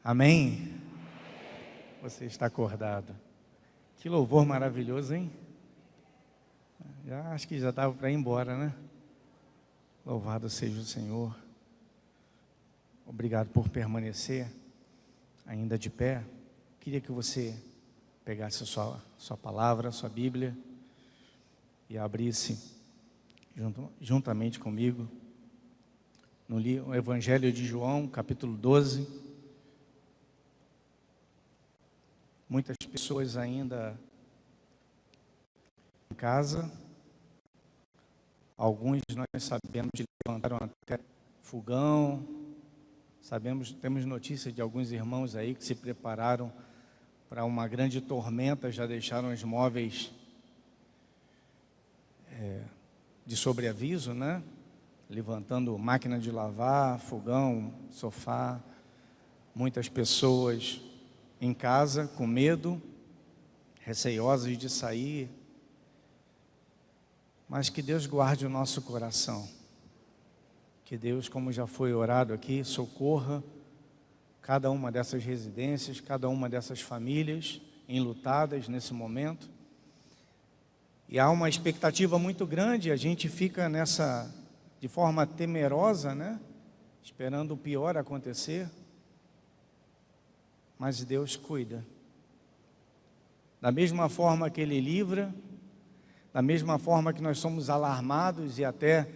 Amém? Você está acordado. Que louvor maravilhoso, hein? Acho que já estava para ir embora, né? Louvado seja o Senhor. Obrigado por permanecer ainda de pé. Queria que você pegasse a sua palavra, a sua Bíblia e abrisse juntamente comigo no Evangelho de João, capítulo 12. Muitas pessoas ainda em casa, alguns nós sabemos que levantaram até fogão, temos notícia de alguns irmãos aí que se prepararam para uma grande tormenta, já deixaram os móveis de sobreaviso, né? Levantando máquina de lavar, fogão, sofá. Muitas pessoas em casa com medo, receiosas de sair, mas que Deus guarde o nosso coração, que Deus, como já foi orado aqui, socorra cada uma dessas residências, cada uma dessas famílias enlutadas nesse momento. E há uma expectativa muito grande, a gente fica de forma temerosa, né? Esperando o pior acontecer. Mas Deus cuida. Da mesma forma que Ele livra, da mesma forma que nós somos alarmados e até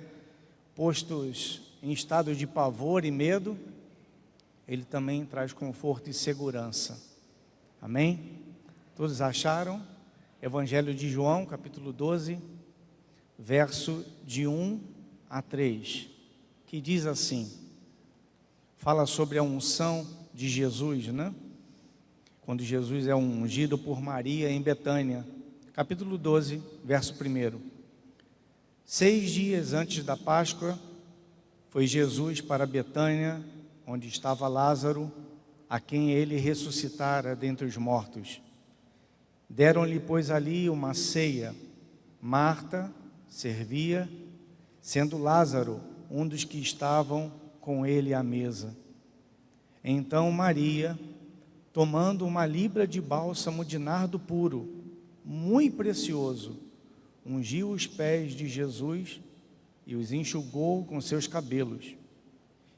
postos em estado de pavor e medo, Ele também traz conforto e segurança. Amém? Todos acharam? Evangelho de João, capítulo 12, verso de 1 a 3, que diz assim, fala sobre a unção de Jesus, né? Quando Jesus é ungido por Maria em Betânia, capítulo 12, verso 1. 6 dias antes da Páscoa, foi Jesus para Betânia, onde estava Lázaro, a quem ele ressuscitara dentre os mortos. Deram-lhe, pois, ali uma ceia. Marta servia, sendo Lázaro um dos que estavam com ele à mesa. Então Maria, tomando uma libra de bálsamo de nardo puro, muito precioso, ungiu os pés de Jesus e os enxugou com seus cabelos.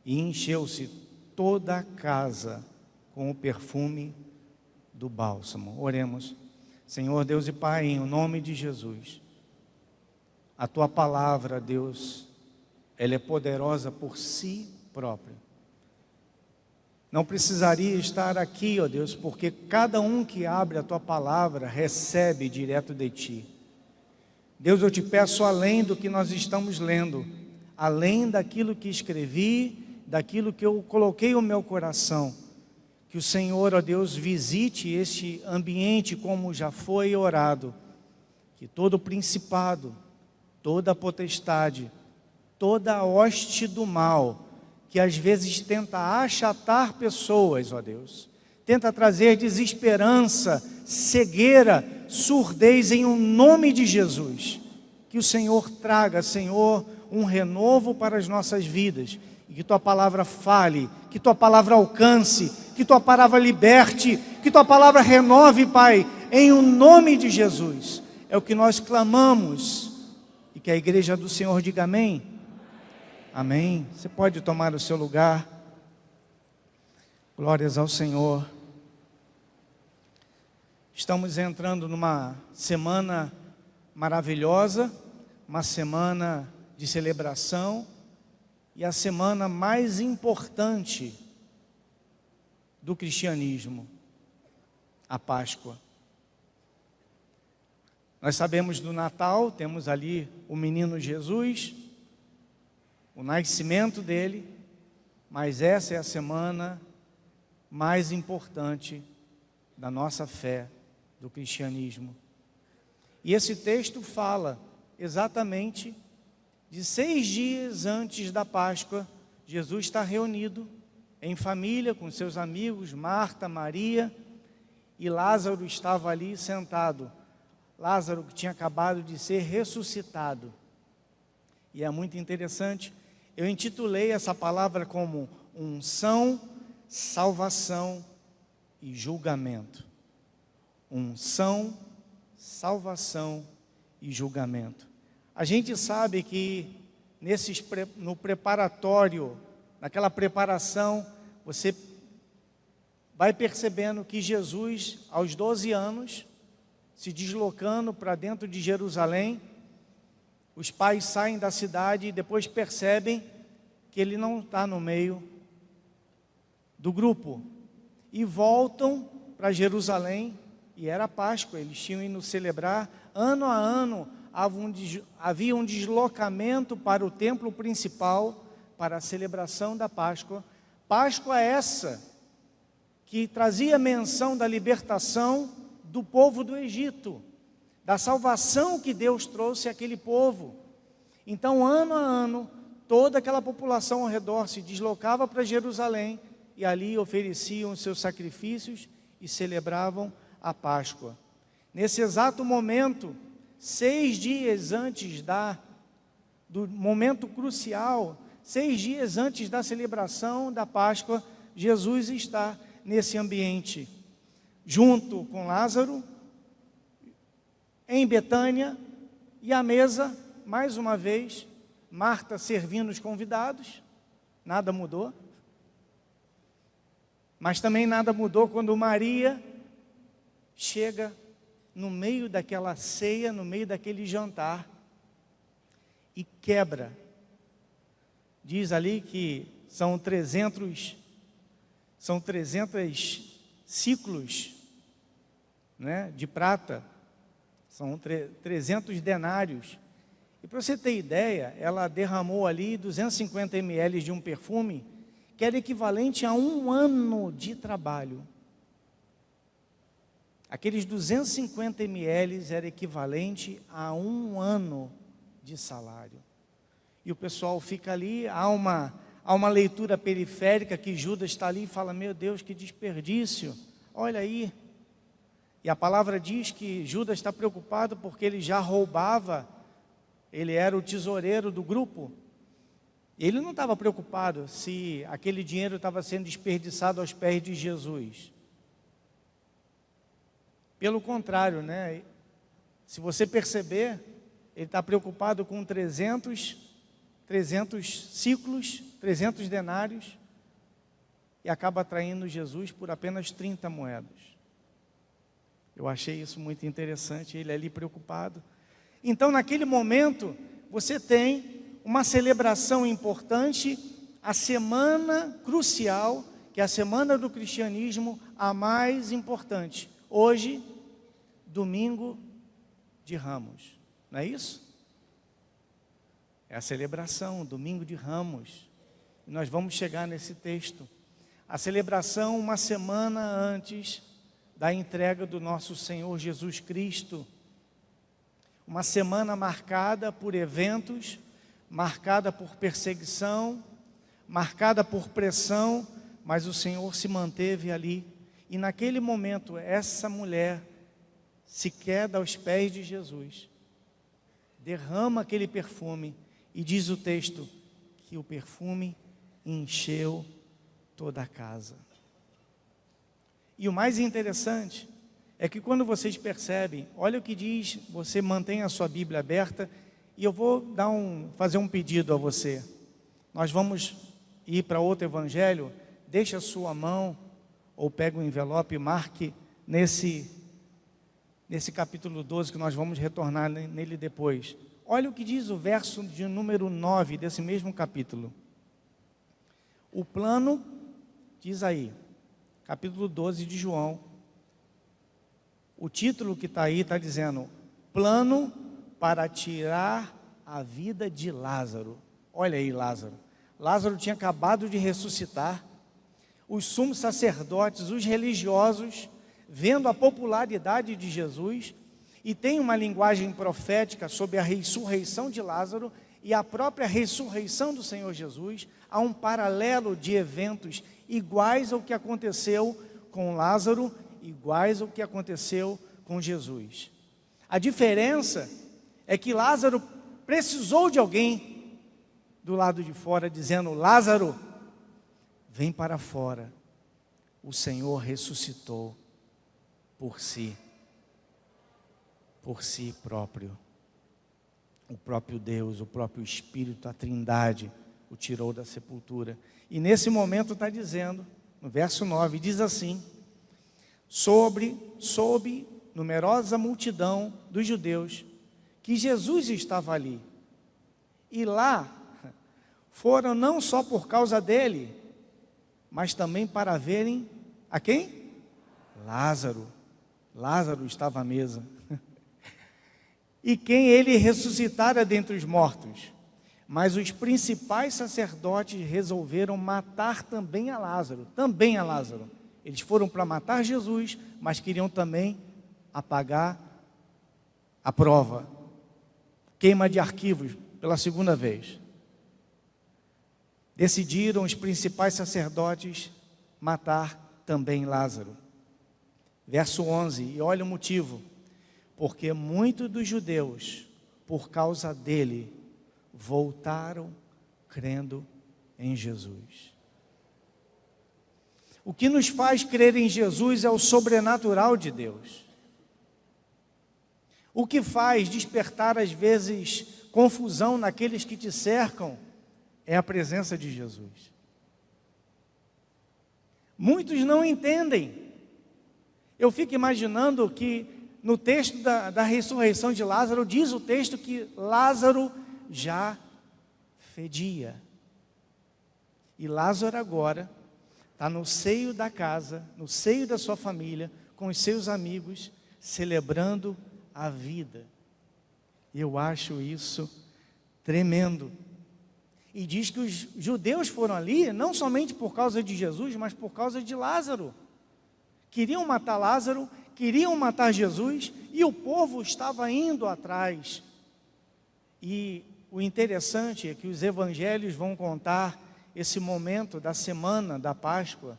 E encheu-se toda a casa com o perfume do bálsamo. Oremos. Senhor Deus e Pai, em nome de Jesus, a Tua palavra, Deus, ela é poderosa por si própria. Não precisaria estar aqui, ó Deus, porque cada um que abre a Tua palavra recebe direto de Ti. Deus, eu te peço além do que nós estamos lendo, além daquilo que escrevi, daquilo que eu coloquei no meu coração, que o Senhor, ó Deus, visite este ambiente como já foi orado, que todo principado, toda potestade, toda a hoste do mal, que às vezes tenta achatar pessoas, ó Deus, tenta trazer desesperança, cegueira, surdez em nome de Jesus, que o Senhor traga, Senhor, um renovo para as nossas vidas, e que Tua palavra fale, que Tua palavra alcance, que Tua palavra liberte, que Tua palavra renove, Pai, em nome de Jesus, é o que nós clamamos, e que a igreja do Senhor diga amém. Amém. Você pode tomar o seu lugar. Glórias ao Senhor. Estamos entrando numa semana maravilhosa, uma semana de celebração e a semana mais importante do cristianismo, a Páscoa. Nós sabemos do Natal, temos ali o menino Jesus, o nascimento dele, mas essa é a semana mais importante da nossa fé, do cristianismo. E esse texto fala exatamente de 6 dias antes da Páscoa. Jesus está reunido em família com seus amigos, Marta, Maria, e Lázaro estava ali sentado. Lázaro que tinha acabado de ser ressuscitado. E é muito interessante, eu intitulei essa palavra como unção, salvação e julgamento. Unção, salvação e julgamento. A gente sabe que no preparatório, naquela preparação, você vai percebendo que Jesus, aos 12 anos, se deslocando para dentro de Jerusalém, os pais saem da cidade e depois percebem que ele não está no meio do grupo. E voltam para Jerusalém, e era Páscoa, eles tinham ido celebrar. Ano a ano havia um deslocamento para o templo principal, para a celebração da Páscoa. Páscoa essa, que trazia menção da libertação do povo do Egito, da salvação que Deus trouxe àquele povo. Então, ano a ano, toda aquela população ao redor se deslocava para Jerusalém e ali ofereciam os seus sacrifícios e celebravam a Páscoa. Nesse exato momento, 6 dias antes do momento crucial, 6 dias antes da celebração da Páscoa, Jesus está nesse ambiente, junto com Lázaro, em Betânia, e à mesa, mais uma vez, Marta servindo os convidados. Nada mudou. Mas também nada mudou quando Maria chega no meio daquela ceia, no meio daquele jantar, e quebra. Diz ali que são 300 ciclos, né, de prata, são 300 denários. E para você ter ideia, ela derramou ali 250 ml de um perfume, que era equivalente a 1 ano de trabalho. Aqueles 250 ml era equivalente a 1 ano de salário. E o pessoal fica ali, há uma leitura periférica que Judas está ali e fala: meu Deus, que desperdício, olha aí. E a palavra diz que Judas está preocupado porque ele já roubava, ele era o tesoureiro do grupo. Ele não estava preocupado se aquele dinheiro estava sendo desperdiçado aos pés de Jesus. Pelo contrário, né? Se você perceber, ele está preocupado com 300 ciclos, 300 denários, e acaba atraindo Jesus por apenas 30 moedas. Eu achei isso muito interessante, ele ali preocupado. Então, naquele momento, você tem uma celebração importante, a semana crucial, que é a semana do cristianismo, a mais importante. Hoje, domingo de Ramos, não é isso? É a celebração, domingo de Ramos. E nós vamos chegar nesse texto. A celebração uma semana antes da entrega do nosso Senhor Jesus Cristo. Uma semana marcada por eventos, marcada por perseguição, marcada por pressão, mas o Senhor se manteve ali. E naquele momento, essa mulher se queda aos pés de Jesus, derrama aquele perfume, e diz o texto que o perfume encheu toda a casa. E o mais interessante é que quando vocês percebem, olha o que diz, você mantém a sua Bíblia aberta, e eu vou fazer um pedido a você. Nós vamos ir para outro evangelho, deixa a sua mão, ou pega o envelope e marque nesse capítulo 12, que nós vamos retornar nele depois. Olha o que diz o verso de número 9 desse mesmo capítulo. O plano, diz aí, capítulo 12 de João, o título que está aí está dizendo: plano para tirar a vida de Lázaro. Olha aí Lázaro. Lázaro tinha acabado de ressuscitar. Os sumos sacerdotes, os religiosos, vendo a popularidade de Jesus, e tem uma linguagem profética sobre a ressurreição de Lázaro e a própria ressurreição do Senhor Jesus. Há um paralelo de eventos iguais ao que aconteceu com Lázaro, iguais ao que aconteceu com Jesus. A diferença é que Lázaro precisou de alguém do lado de fora dizendo: Lázaro, vem para fora. o Senhor ressuscitou por si próprio. O próprio Deus, o próprio Espírito, a Trindade, o tirou da sepultura. E nesse momento está dizendo, no verso 9, diz assim: soube numerosa multidão dos judeus que Jesus estava ali. E lá foram não só por causa dele, mas também para verem a quem? Lázaro. Lázaro estava à mesa. E quem ele ressuscitara dentre os mortos. Mas os principais sacerdotes resolveram matar também a Lázaro. Também a Lázaro. Eles foram para matar Jesus, mas queriam também apagar a prova. Queima de arquivos pela segunda vez. Decidiram os principais sacerdotes matar também Lázaro. Verso 11, e olha o motivo. Porque muitos dos judeus, por causa dele, voltaram crendo em Jesus. O que nos faz crer em Jesus é o sobrenatural de Deus. O que faz despertar às vezes confusão naqueles que te cercam é a presença de Jesus. Muitos não entendem. Eu fico imaginando que no texto da ressurreição de Lázaro, diz o texto que Lázaro já fedia. E Lázaro agora está no seio da casa, no seio da sua família, com os seus amigos, celebrando a vida. Eu acho isso tremendo. E diz que os judeus foram ali, não somente por causa de Jesus, mas por causa de Lázaro. Queriam matar Lázaro, queriam matar Jesus, e o povo estava indo atrás. E o interessante é que os evangelhos vão contar esse momento da semana da Páscoa,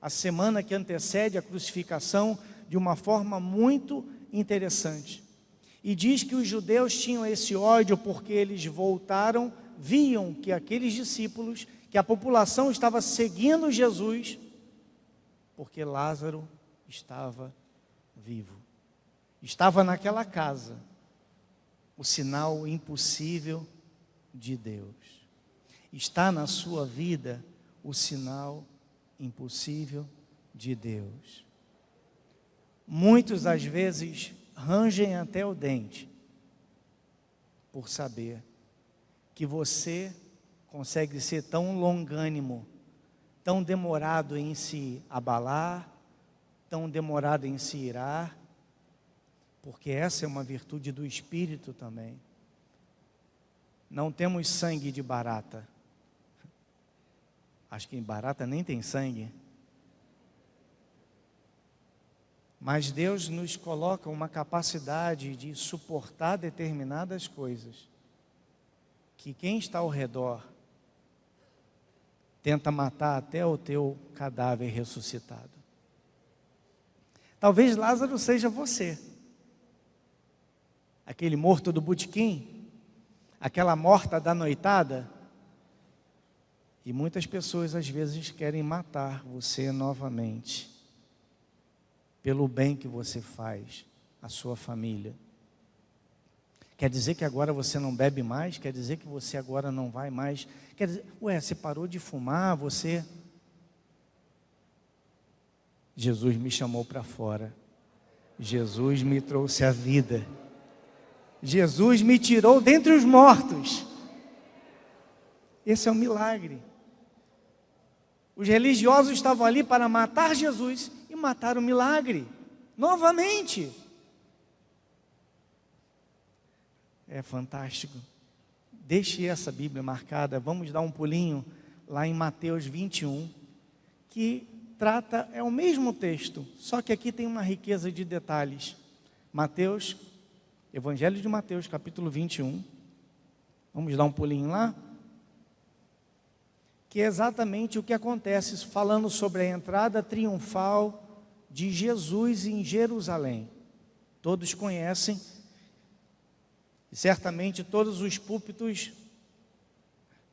a semana que antecede a crucificação, de uma forma muito interessante. E diz que os judeus tinham esse ódio porque eles voltaram, viam que aqueles discípulos, que a população estava seguindo Jesus, porque Lázaro estava vivo. Estava naquela casa, o sinal impossível de Deus. Está na sua vida o sinal impossível de Deus. Muitos às vezes rangem até o dente por saber que você consegue ser tão longânimo, tão demorado em se abalar, tão demorado em se irar, porque essa é uma virtude do Espírito também. Não temos sangue de barata. Acho que em barata nem tem sangue. Mas Deus nos coloca uma capacidade de suportar determinadas coisas, que quem está ao redor tenta matar até o teu cadáver ressuscitado. Talvez Lázaro seja você. Aquele morto do botequim, aquela morta da noitada. E muitas pessoas às vezes querem matar você novamente, pelo bem que você faz à sua família. Quer dizer que agora você não bebe mais? Quer dizer que você agora não vai mais? Quer dizer, você parou de fumar, você... Jesus me chamou para fora. Jesus me trouxe a vida. Jesus me tirou dentre os mortos. Esse é um milagre. Os religiosos estavam ali para matar Jesus e mataram o milagre, novamente. É fantástico. Deixe essa Bíblia marcada, vamos dar um pulinho lá em Mateus 21, que trata, é o mesmo texto, só que aqui tem uma riqueza de detalhes. Mateus, Evangelho de Mateus, capítulo 21, vamos dar um pulinho lá, que é exatamente o que acontece, falando sobre a entrada triunfal de Jesus em Jerusalém. Todos conhecem, e certamente todos os púlpitos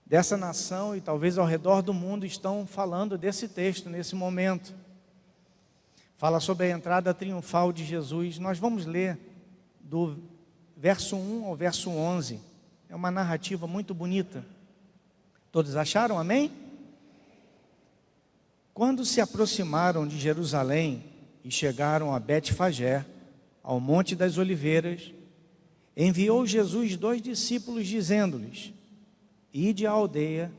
dessa nação e talvez ao redor do mundo estão falando desse texto nesse momento. fala sobre a entrada triunfal de Jesus. Nós vamos ler do verso 1 ao verso 11. É uma narrativa muito bonita. Todos acharam? Amém? Quando se aproximaram de Jerusalém e chegaram a Betfagé, ao Monte das Oliveiras, enviou Jesus 2 discípulos, dizendo-lhes: ide à aldeia,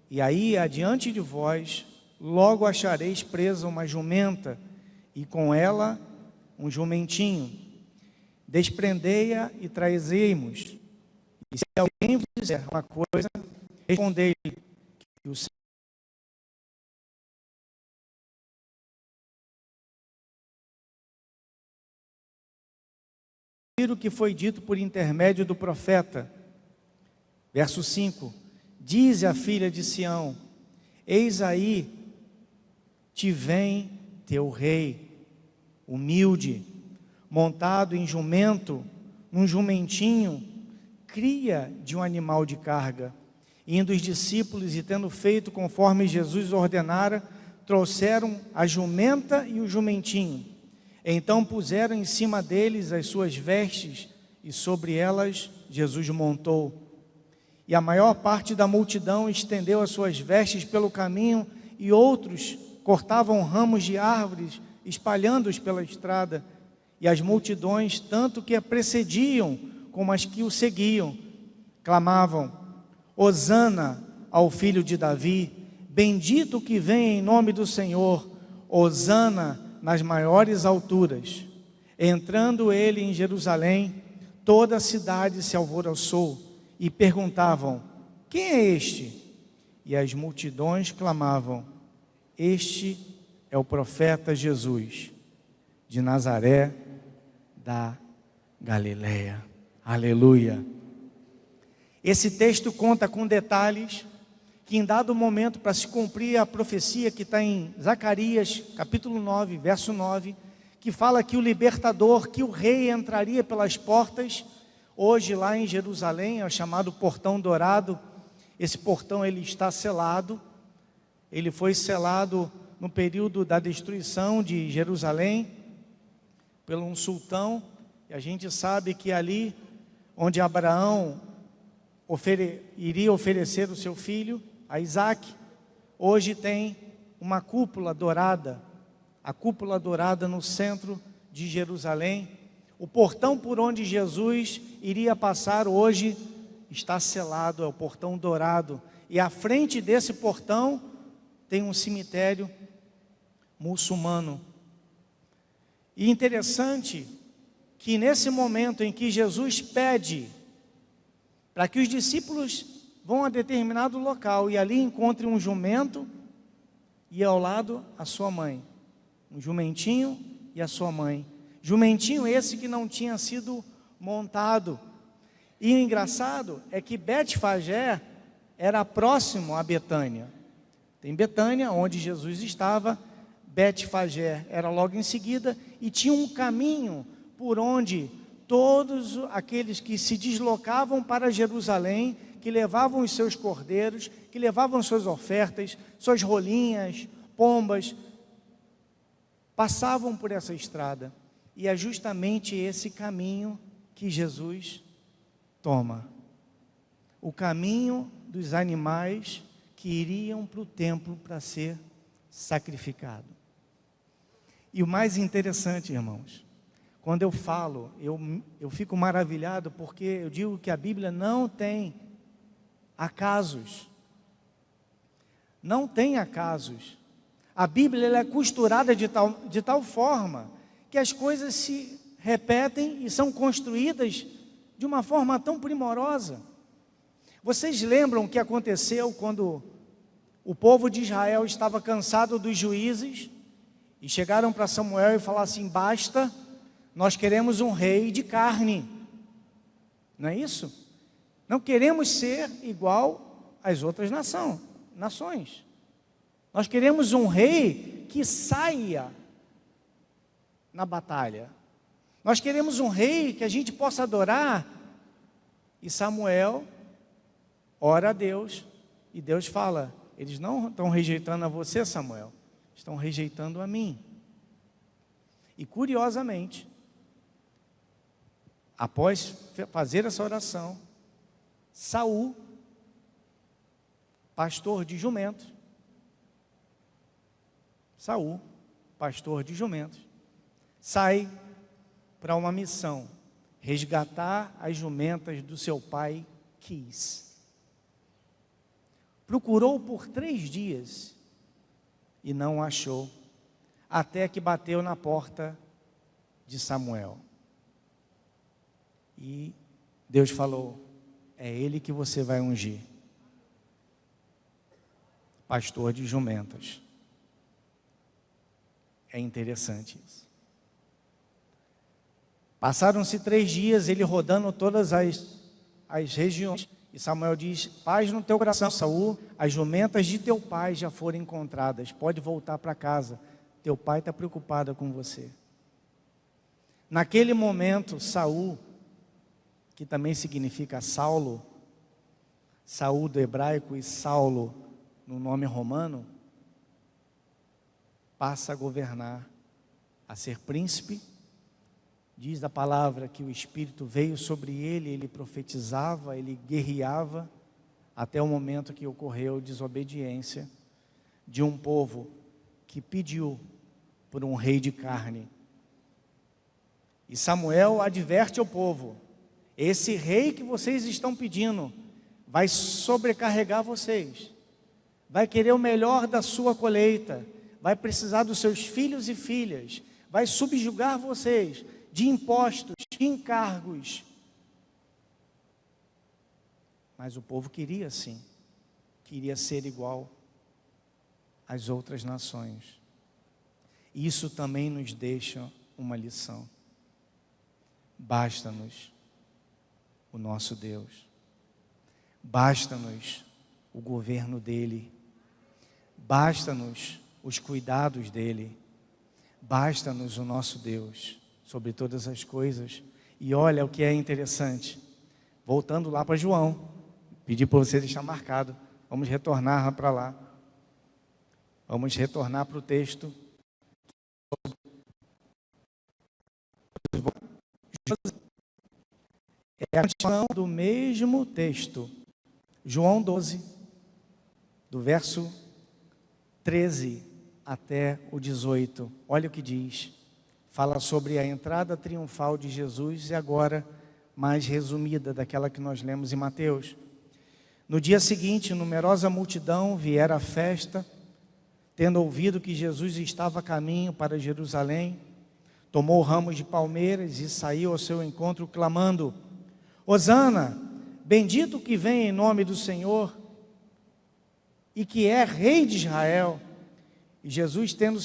e aí adiante de vós, logo achareis presa uma jumenta, e com ela um jumentinho. Desprendei-a e trazei-mos. E se alguém vos disser uma coisa, respondei-lhe que o o que foi dito por intermédio do profeta. Verso 5: dize a filha de Sião: eis aí te vem teu rei, humilde, montado em jumento, num jumentinho, cria de um animal de carga. Indo os discípulos e tendo feito conforme Jesus ordenara, trouxeram a jumenta e o jumentinho. Então puseram em cima deles as suas vestes, e sobre elas Jesus montou. E a maior parte da multidão estendeu as suas vestes pelo caminho, e outros cortavam ramos de árvores, espalhando-os pela estrada. E as multidões, tanto que a precediam, como as que o seguiam, clamavam: Hosana ao filho de Davi, bendito o que vem em nome do Senhor, Hosana nas maiores alturas. Entrando ele em Jerusalém, toda a cidade se alvoroçou e perguntavam: quem é este? E as multidões clamavam: este é o profeta Jesus, de Nazaré da Galileia. Aleluia. Esse texto conta com detalhes que em dado momento, para se cumprir a profecia que está em Zacarias, capítulo 9, verso 9, que fala que o libertador, que o rei entraria pelas portas, hoje lá em Jerusalém, é o chamado Portão Dourado. Esse portão ele está selado, ele foi selado no período da destruição de Jerusalém, pelo um sultão, e a gente sabe que ali, onde Abraão iria oferecer o seu filho, a Isaac, hoje tem uma cúpula dourada, a cúpula dourada no centro de Jerusalém. O portão por onde Jesus iria passar hoje está selado, é o portão dourado, e à frente desse portão tem um cemitério muçulmano. E interessante que nesse momento em que Jesus pede para que os discípulos vão a determinado local e ali encontrem um jumento e ao lado a sua mãe, um jumentinho e a sua mãe, jumentinho esse que não tinha sido montado. E o engraçado é que Betfagé era próximo a Betânia. Tem Betânia, onde Jesus estava, Betfagé era logo em seguida, e tinha um caminho por onde todos aqueles que se deslocavam para Jerusalém, que levavam os seus cordeiros, que levavam suas ofertas, suas rolinhas, pombas, passavam por essa estrada. E é justamente esse caminho que Jesus toma. O caminho dos animais que iriam para o templo para ser sacrificado. E o mais interessante, irmãos, quando eu falo, eu fico maravilhado, porque eu digo que a Bíblia não tem acasos. Não tem acasos. A Bíblia ela é costurada de tal forma que as coisas se repetem e são construídas de uma forma tão primorosa. Vocês lembram o que aconteceu quando o povo de Israel estava cansado dos juízes e chegaram para Samuel e falaram assim: basta, nós queremos um rei de carne. Não é isso? Não queremos ser igual às outras nações. Nós queremos um rei que saia na batalha. Nós queremos um rei que a gente possa adorar. E Samuel ora a Deus, e Deus fala: eles não estão rejeitando a você, Samuel, estão rejeitando a mim. E curiosamente, após fazer essa oração, Saul, pastor de jumentos, sai para uma missão, resgatar as jumentas do seu pai Quis. Procurou por 3 dias e não achou, até que bateu na porta de Samuel. E Deus falou: é ele que você vai ungir, pastor de jumentas. É interessante isso. Passaram-se 3 dias, ele rodando todas as regiões, e Samuel diz: paz no teu coração, Saul, as jumentas de teu pai já foram encontradas, pode voltar para casa, teu pai está preocupado com você. Naquele momento, Saul, que também significa Saulo, Saul do hebraico e Saulo no nome romano, passa a governar, a ser príncipe. Diz a palavra que o Espírito veio sobre ele, ele profetizava, ele guerreava, até o momento que ocorreu a desobediência de um povo que pediu por um rei de carne. E Samuel adverte ao povo: esse rei que vocês estão pedindo vai sobrecarregar vocês, vai querer o melhor da sua colheita, vai precisar dos seus filhos e filhas, vai subjugar vocês de impostos, de encargos. Mas o povo queria sim, queria ser igual às outras nações. Isso também nos deixa uma lição. Basta-nos o nosso Deus, basta-nos o governo dele, basta-nos os cuidados dele, basta-nos o nosso Deus sobre todas as coisas. E olha o que é interessante, voltando lá para João, pedi para você deixar marcado, vamos retornar para lá, vamos retornar para o texto. É a continuação do mesmo texto, João 12, do verso 13 até o 18, olha o que diz. Fala sobre a entrada triunfal de Jesus e agora mais resumida daquela que nós lemos em Mateus. No dia seguinte, numerosa multidão viera à festa, tendo ouvido que Jesus estava a caminho para Jerusalém, tomou ramos de palmeiras e saiu ao seu encontro clamando: Hosana, bendito que vem em nome do Senhor e que é Rei de Israel. E Jesus, tendo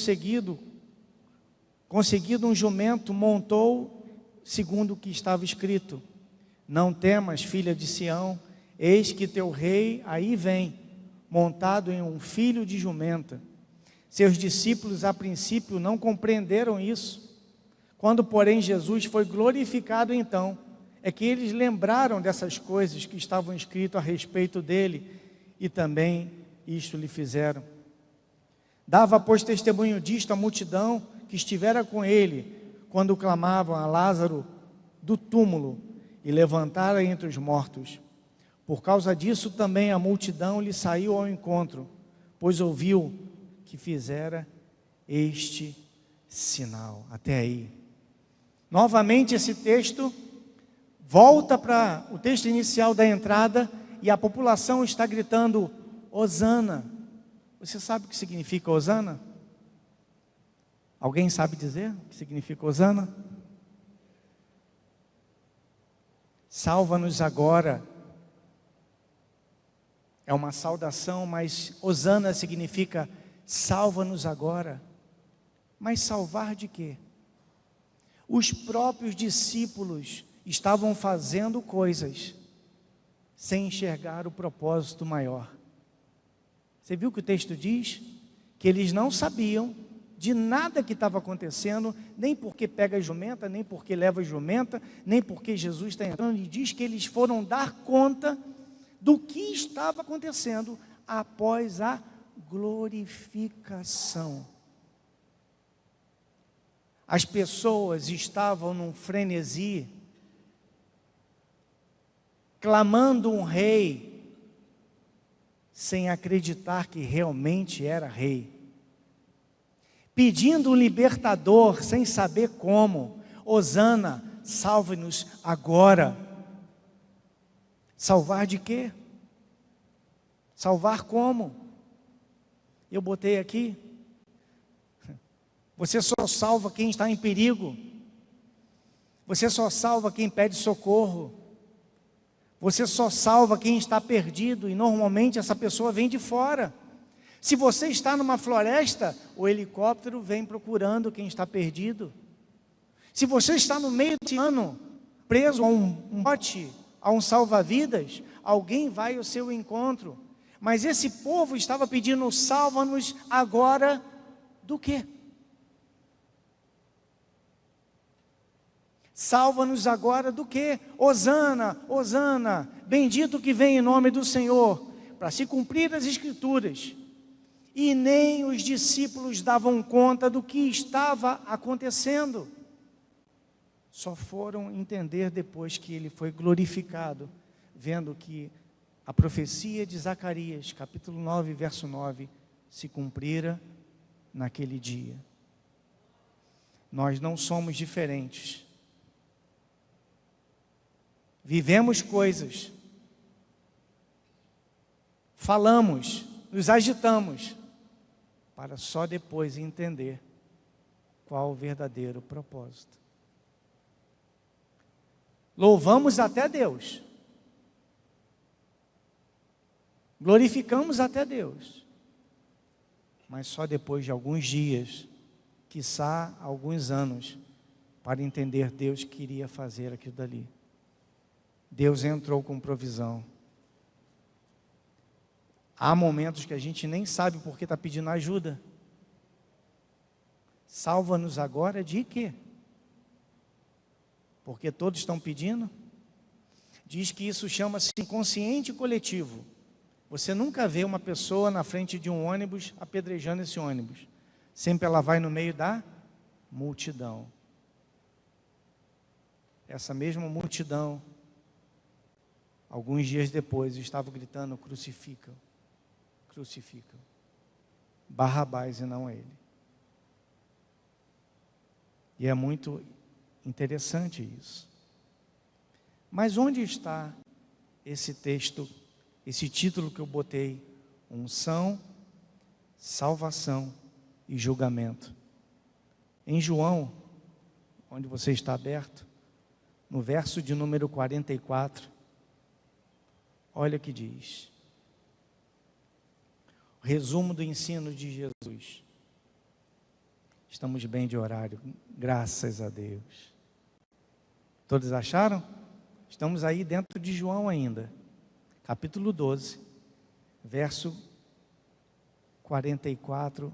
conseguido um jumento, montou segundo o que estava escrito: não temas, filha de Sião, eis que teu rei aí vem, montado em um filho de jumenta. Seus discípulos a princípio não compreenderam isso. Quando porém Jesus foi glorificado, então é que eles lembraram dessas coisas que estavam escritas a respeito dele, e também isto lhe fizeram. Dava, pois, testemunho disto a multidão que estivera com ele, quando clamavam a Lázaro do túmulo e levantara entre os mortos. Por causa disso também a multidão lhe saiu ao encontro, pois ouviu que fizera este sinal. Até aí. Novamente esse texto volta para o texto inicial da entrada e a população está gritando: Hosana. Você sabe o que significa Hosana? Alguém sabe dizer o que significa Hosana? Salva-nos agora. É uma saudação, mas Hosana significa salva-nos agora. Mas salvar de quê? Os próprios discípulos estavam fazendo coisas sem enxergar o propósito maior. Você viu que o texto diz? Que eles não sabiam de nada que estava acontecendo, nem porque pega a jumenta, nem porque leva a jumenta, nem porque Jesus está entrando, e diz que eles foram dar conta do que estava acontecendo após a glorificação. As pessoas estavam num frenesi, clamando um rei, sem acreditar que realmente era rei. Pedindo um libertador, sem saber como. Hosana, salve-nos agora. Salvar de quê? Salvar como? Eu botei aqui. Você só salva quem está em perigo. Você só salva quem pede socorro. Você só salva quem está perdido. E normalmente essa pessoa vem de fora. Se você está numa floresta, o helicóptero vem procurando quem está perdido. Se você está no meio do oceano, preso a um bote, a um salva-vidas, alguém vai ao seu encontro. Mas esse povo estava pedindo: salva-nos agora do quê? Salva-nos agora do quê? Hosana, Hosana, bendito que vem em nome do Senhor, para se cumprir as Escrituras. E nem os discípulos davam conta do que estava acontecendo. Só foram entender depois que ele foi glorificado, vendo que a profecia de Zacarias, capítulo 9, verso 9, se cumprira naquele dia. Nós não somos diferentes. Vivemos coisas, falamos, nos agitamos, para só depois entender qual o verdadeiro propósito. Louvamos até Deus, glorificamos até Deus, mas só depois de alguns dias, quiçá alguns anos, para entender Deus queria fazer aquilo dali. Deus entrou com provisão. Há momentos que a gente nem sabe por que está pedindo ajuda. Salva-nos agora de quê? Porque todos estão pedindo? Diz que isso chama-se inconsciente coletivo. Você nunca vê uma pessoa na frente de um ônibus apedrejando esse ônibus. Sempre ela vai no meio da multidão. Essa mesma multidão, alguns dias depois, estava gritando: crucificam, crucificam Barrabás e não ele. E é muito interessante isso. Mas onde está esse texto, esse título que eu botei? Unção, salvação e julgamento. Em João, onde você está aberto, no verso de número 44, olha o que diz. O resumo do ensino de Jesus. Estamos bem de horário, graças a Deus. Todos acharam? Estamos aí dentro de João ainda. Capítulo 12, verso 44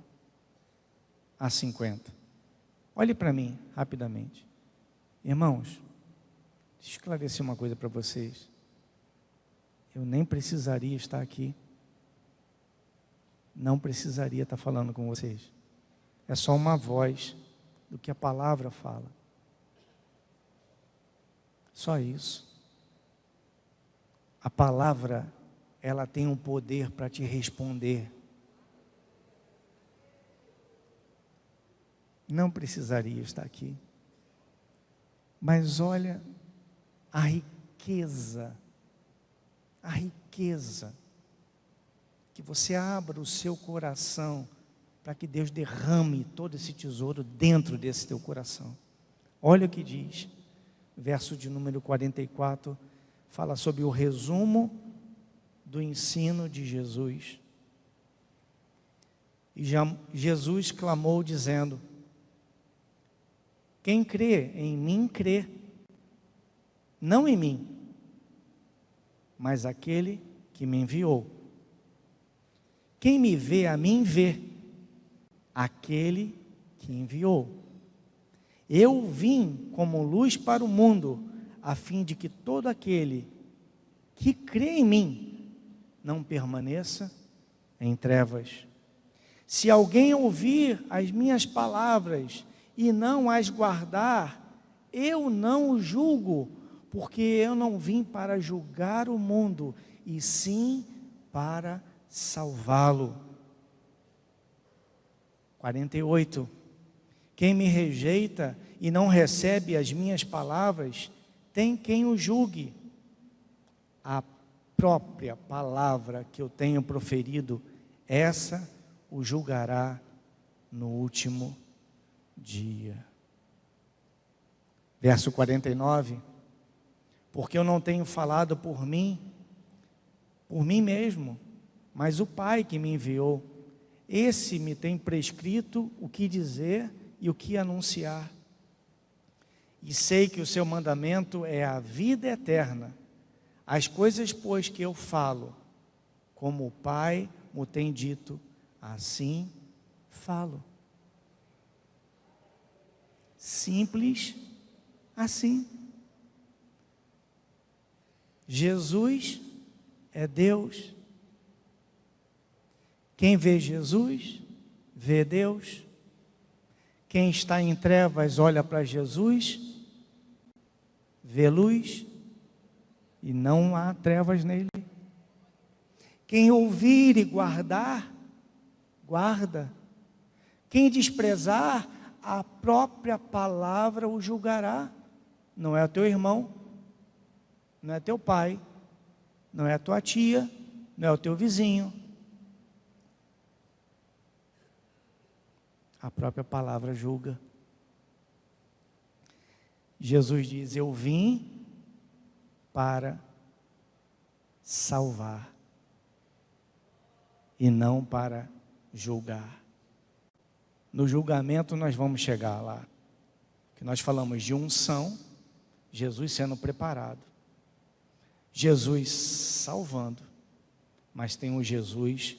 a 50. Olhe para mim, rapidamente. Irmãos, deixa eu esclarecer uma coisa para vocês. Eu nem precisaria estar aqui. Não precisaria estar falando com vocês. É só uma voz do que a palavra fala. Só isso. A palavra, ela tem um poder para te responder. Não precisaria estar aqui. Mas olha a riqueza, que você abra o seu coração para que Deus derrame todo esse tesouro dentro desse teu coração. Olha o que diz, verso de número 44, fala sobre o resumo do ensino de Jesus. E Jesus clamou dizendo: quem crê em mim, crê, não em mim, mas aquele que me enviou. Quem me vê a mim vê aquele que enviou. Eu vim como luz para o mundo, a fim de que todo aquele que crê em mim não permaneça em trevas. Se alguém ouvir as minhas palavras e não as guardar, eu não o julgo, porque eu não vim para julgar o mundo, e sim para salvá-lo. 48. Quem me rejeita e não recebe as minhas palavras, tem quem o julgue. A própria palavra que eu tenho proferido, essa o julgará no último dia. Verso 49. Porque eu não tenho falado por mim mesmo, mas o Pai que me enviou, esse me tem prescrito o que dizer e o que anunciar. E sei que o seu mandamento é a vida eterna. As coisas, pois, que eu falo, como o Pai me tem dito, assim falo. Simples assim. Jesus é Deus. Quem vê Jesus, vê Deus. Quem está em trevas olha para Jesus, vê luz, e não há trevas nele. Quem ouvir e guardar, guarda. Quem desprezar, a própria palavra o julgará. Não é o teu irmão, não é teu pai, não é a tua tia, não é o teu vizinho. A própria palavra julga. Jesus diz: eu vim para salvar e não para julgar. No julgamento nós vamos chegar lá, que nós falamos de unção, Jesus sendo preparado, Jesus salvando, mas tem o Jesus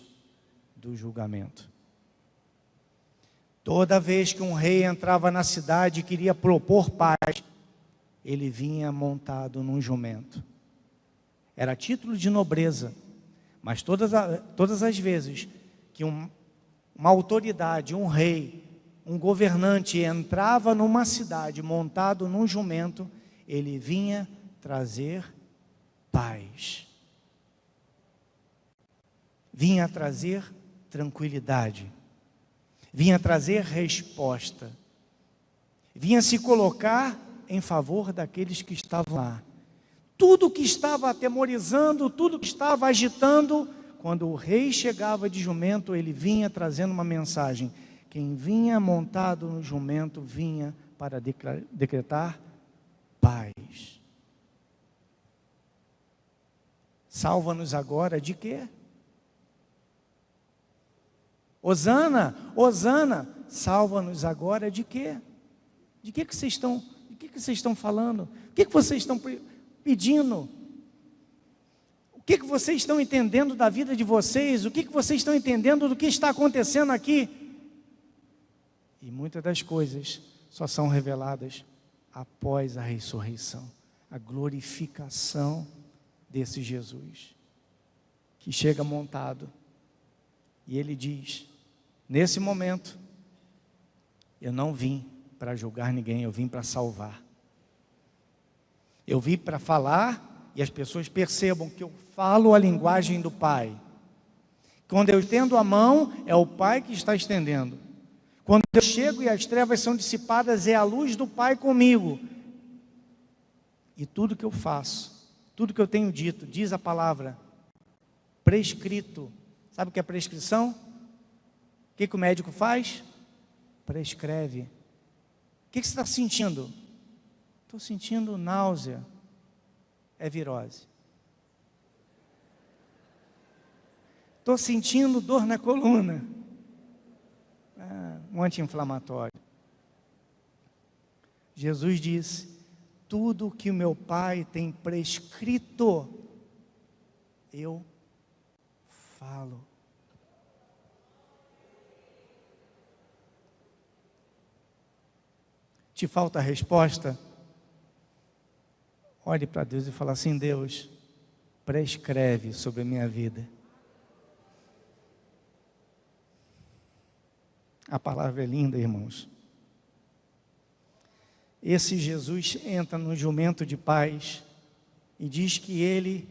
do julgamento. Toda vez que um rei entrava na cidade e queria propor paz, ele vinha montado num jumento. Era título de nobreza, mas todas as vezes que uma autoridade, um rei, um governante entrava numa cidade montado num jumento, ele vinha trazer paz, vinha trazer tranquilidade, vinha trazer resposta, vinha se colocar em favor daqueles que estavam lá. Tudo que estava atemorizando, tudo que estava agitando, quando o rei chegava de jumento, ele vinha trazendo uma mensagem. Quem vinha montado no jumento, vinha para decretar paz. Salva-nos agora de quê? Hosana, Hosana, salva-nos agora de quê? De que vocês estão falando? O que vocês estão pedindo? O que vocês estão entendendo da vida de vocês? O que vocês estão entendendo do que está acontecendo aqui? E muitas das coisas só são reveladas após a ressurreição, a glorificação desse Jesus, que chega montado, e ele diz: nesse momento, eu não vim para julgar ninguém, eu vim para salvar. Eu vim para falar e as pessoas percebam que eu falo a linguagem do Pai. Quando eu estendo a mão, é o Pai que está estendendo. Quando eu chego e as trevas são dissipadas, é a luz do Pai comigo. E tudo que eu faço, tudo que eu tenho dito, diz a palavra, prescrito. Sabe o que é prescrição? O que o médico faz? Prescreve. O que você está sentindo? Estou sentindo náusea. É virose. Estou sentindo dor na coluna. Um anti-inflamatório. Jesus disse: tudo que o meu Pai tem prescrito, eu falo. Te falta a resposta? Olhe para Deus e fala assim: Deus, prescreve sobre a minha vida. A palavra é linda, irmãos. esse Jesus entra no jumento de paz e diz que ele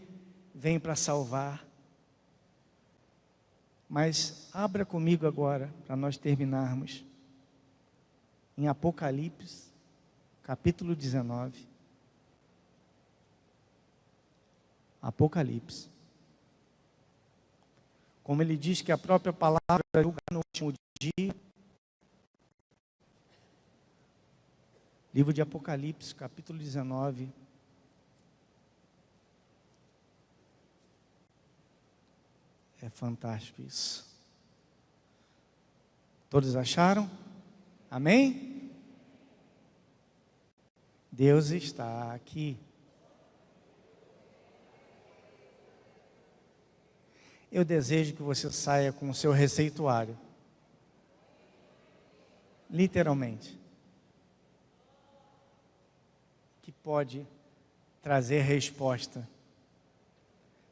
vem para salvar. Mas abra comigo agora, para nós terminarmos, em Apocalipse, capítulo 19. Apocalipse. Como ele diz que a própria palavra julga no último dia. Livro de Apocalipse, capítulo 19. É fantástico isso. Todos acharam? Amém? Deus está aqui. Eu desejo que você saia com o seu receituário. Literalmente. Que pode trazer resposta.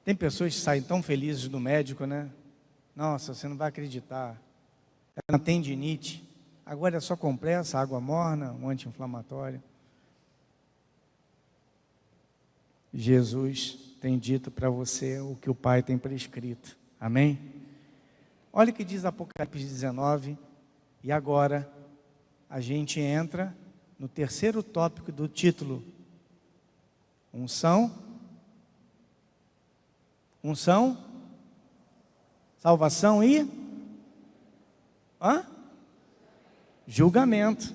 Tem pessoas que saem tão felizes do médico, né? Nossa, você não vai acreditar. Ela tem tendinite. Agora é só compressa, água morna, um anti-inflamatório. Jesus tem dito para você o que o Pai tem prescrito. Amém? Olha o que diz Apocalipse 19. E agora a gente entra no terceiro tópico do título. Unção, salvação e julgamento.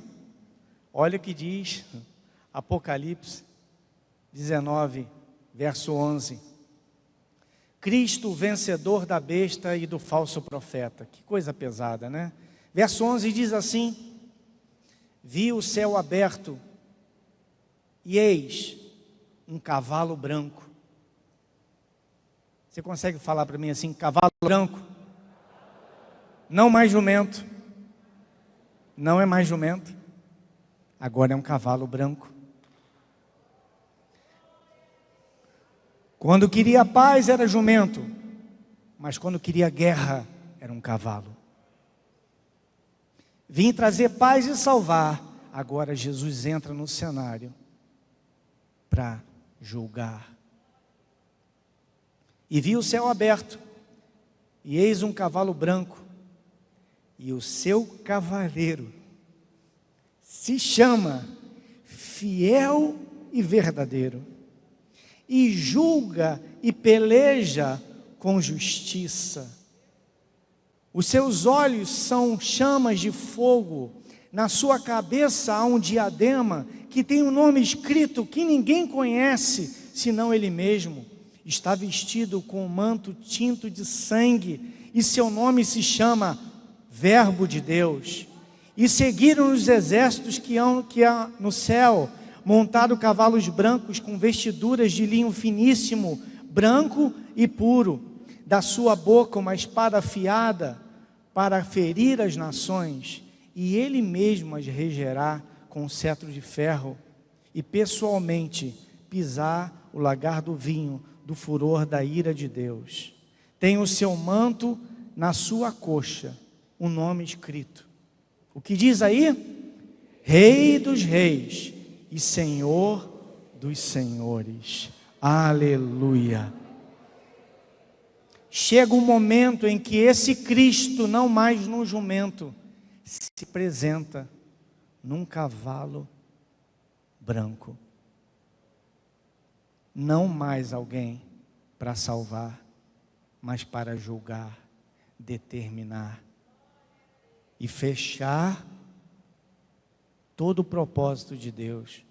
Olha o que diz Apocalipse 19, verso 11. Cristo, vencedor da besta e do falso profeta. Que coisa pesada, né? Verso 11 diz assim: vi o céu aberto e eis um cavalo branco. Você consegue falar para mim assim, cavalo branco? Não mais jumento. Não é mais jumento. Agora é um cavalo branco. Quando queria paz era jumento, mas quando queria guerra era um cavalo. Vim trazer paz e salvar. Agora Jesus entra no cenário para julgar. E vi o céu aberto, e eis um cavalo branco, e o seu cavaleiro se chama Fiel e Verdadeiro, e julga e peleja com justiça. Os seus olhos são chamas de fogo, na sua cabeça há um diadema que tem um nome escrito que ninguém conhece, senão ele mesmo. Está vestido com um manto tinto de sangue, e seu nome se chama Verbo de Deus. E seguiram os exércitos que há no céu, montado cavalos brancos com vestiduras de linho finíssimo, branco e puro. Da sua boca uma espada afiada para ferir as nações, e ele mesmo as regerá com um cetro de ferro, e pessoalmente pisar o lagar do vinho, do furor da ira de Deus. Tem o seu manto na sua coxa, um nome escrito. O que diz aí? Rei dos reis e Senhor dos senhores. Aleluia. Chega um momento em que esse Cristo, não mais num jumento, se apresenta num cavalo branco. Não mais alguém para salvar, mas para julgar, determinar e fechar todo o propósito de Deus.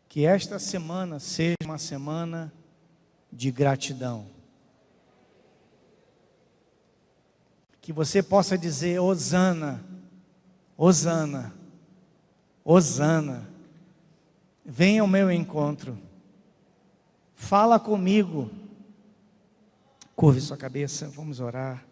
Que esta semana seja uma semana de gratidão. Que você possa dizer: Hosana, Hosana, Hosana, venha ao meu encontro. Fala comigo. Curve sua cabeça, vamos orar.